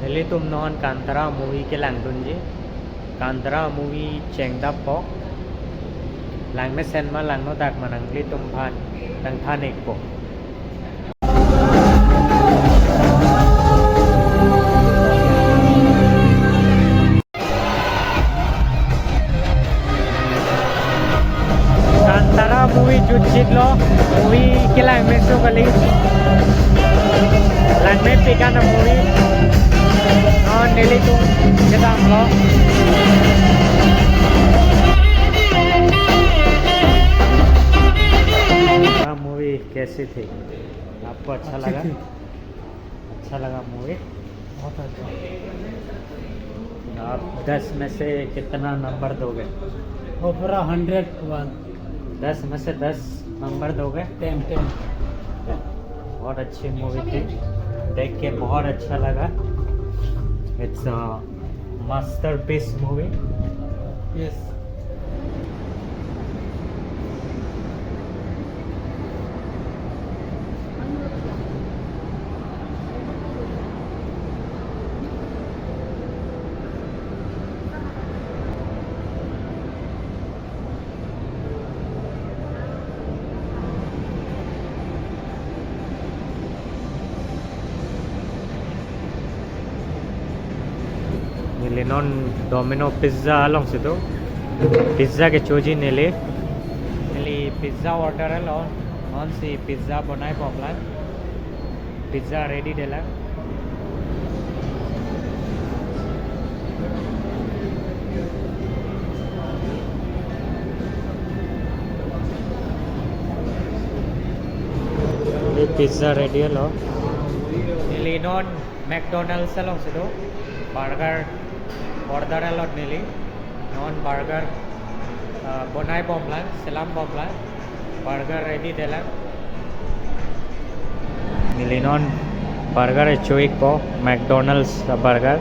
Nilitum non Kantara movie ke langdunji. Kantara movie chengda pok. Lang me sen ma lang no dak manang litum phan tang than ek po. Kantara movie jutchit lo movie ke lang me so gali. Lang me pigana movie. Non nilitum kedang lo. Movie कैसी थी आपको अच्छा लगा अच्छा लगा movie बहुत अच्छा आप 10 में से कितना नंबर दोगे ओपरा 101 10 में से 10 नंबर दोगे 10 बहुत अच्छी मूवी थी देख के बहुत अच्छा लगा it's a masterpiece movie yes non domino pizza along situ pizza ke choji nele pizza order along on si pizza bonai poplan pizza ready dela pizza ready along non McDonald's along situ burger order a lot nearly non burger bonai bomlan selam bomlan burger ready dela nearly non burger choik po McDonald's burger